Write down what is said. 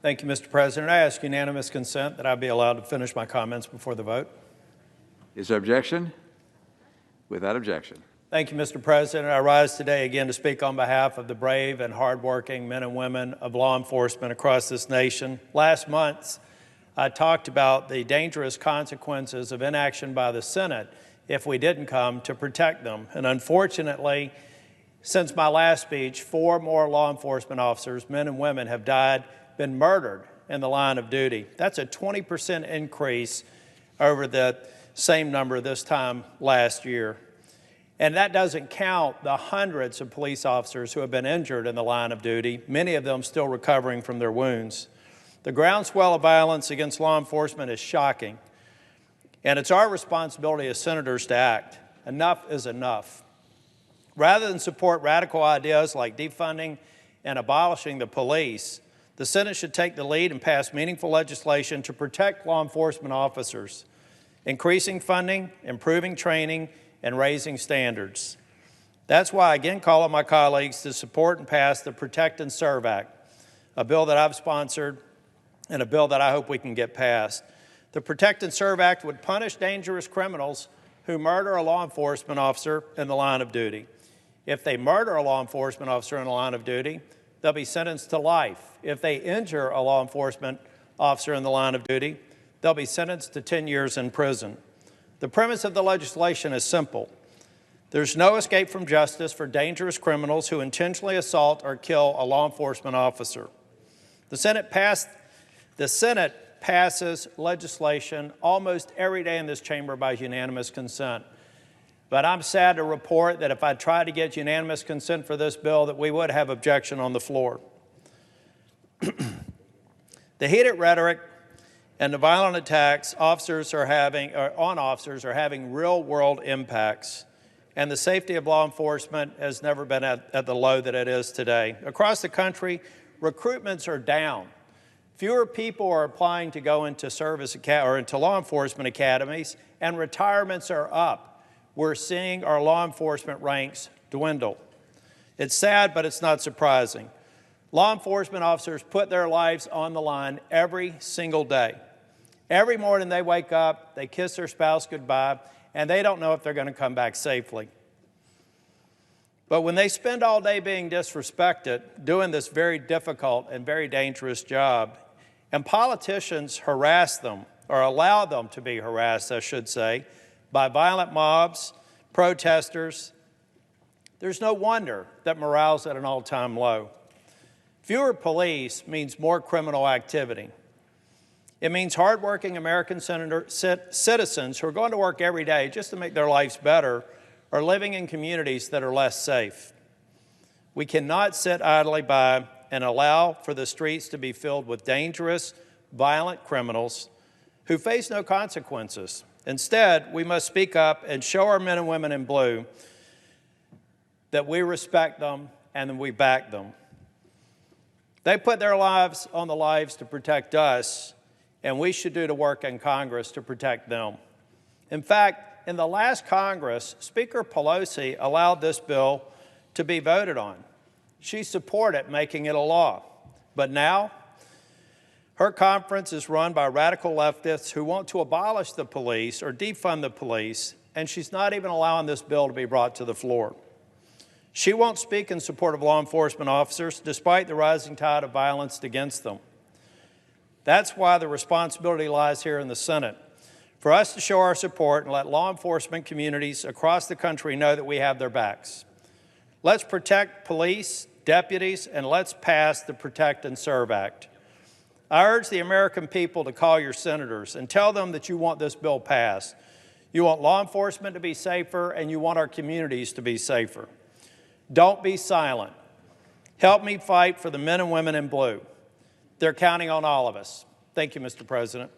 Thank you, Mr. President. I ask unanimous consent that I be allowed to finish my comments before the vote. Is there objection? Without objection. Thank you, Mr. President. I rise today again to speak on behalf of the brave and hardworking men and women of law enforcement across this nation. Last month, I talked about the dangerous consequences of inaction by the Senate if we didn't come to protect them. And unfortunately, since my last speech, 4 more law enforcement officers, men and women, have been murdered in the line of duty. That's a 20% increase over the same number this time last year. And that doesn't count the hundreds of police officers who have been injured in the line of duty, many of them still recovering from their wounds. The groundswell of violence against law enforcement is shocking, and it's our responsibility as senators to act. Enough is enough. Rather than support radical ideas like defunding and abolishing the police, the Senate should take the lead and pass meaningful legislation to protect law enforcement officers, increasing funding, improving training, and raising standards. That's why I again call on my colleagues to support and pass the Protect and Serve Act, a bill that I've sponsored and a bill that I hope we can get passed. The Protect and Serve Act would punish dangerous criminals who murder a law enforcement officer in the line of duty. If they murder a law enforcement officer in the line of duty, they'll be sentenced to life. If they injure a law enforcement officer in the line of duty, they'll be sentenced to 10 years in prison. The premise of the legislation is simple. There's no escape from justice for dangerous criminals who intentionally assault or kill a law enforcement officer. The Senate passes legislation almost every day in this chamber by unanimous consent. But I'm sad to report that if I tried to get unanimous consent for this bill, that we would have objection on the floor. The heated rhetoric and the violent attacks on officers are having real-world impacts, and the safety of law enforcement has never been at the low that it is today. Across the country, recruitments are down. Fewer people are applying to go into into law enforcement academies, and retirements are up. We're seeing our law enforcement ranks dwindle. It's sad, but it's not surprising. Law enforcement officers put their lives on the line every single day. Every morning they wake up, they kiss their spouse goodbye, and they don't know if they're going to come back safely. But when they spend all day being disrespected, doing this very difficult and very dangerous job, and politicians harass them, or allow them to be harassed, I should say, by violent mobs, protesters, there's no wonder that morale's at an all-time low. Fewer police means more criminal activity. It means hardworking American citizens who are going to work every day just to make their lives better are living in communities that are less safe. We cannot sit idly by and allow for the streets to be filled with dangerous, violent criminals who face no consequences. Instead, we must speak up and show our men and women in blue that we respect them and that we back them. They put their lives on the lives to protect us, and we should do the work in Congress to protect them. In fact, in the last Congress, Speaker Pelosi allowed this bill to be voted on. She supported making it a law. But now, her conference is run by radical leftists who want to abolish the police or defund the police, and she's not even allowing this bill to be brought to the floor. She won't speak in support of law enforcement officers, despite the rising tide of violence against them. That's why the responsibility lies here in the Senate, for us to show our support and let law enforcement communities across the country know that we have their backs. Let's protect police, deputies, and let's pass the Protect and Serve Act. I urge the American people to call your senators and tell them that you want this bill passed. You want law enforcement to be safer, and you want our communities to be safer. Don't be silent. Help me fight for the men and women in blue. They're counting on all of us. Thank you, Mr. President.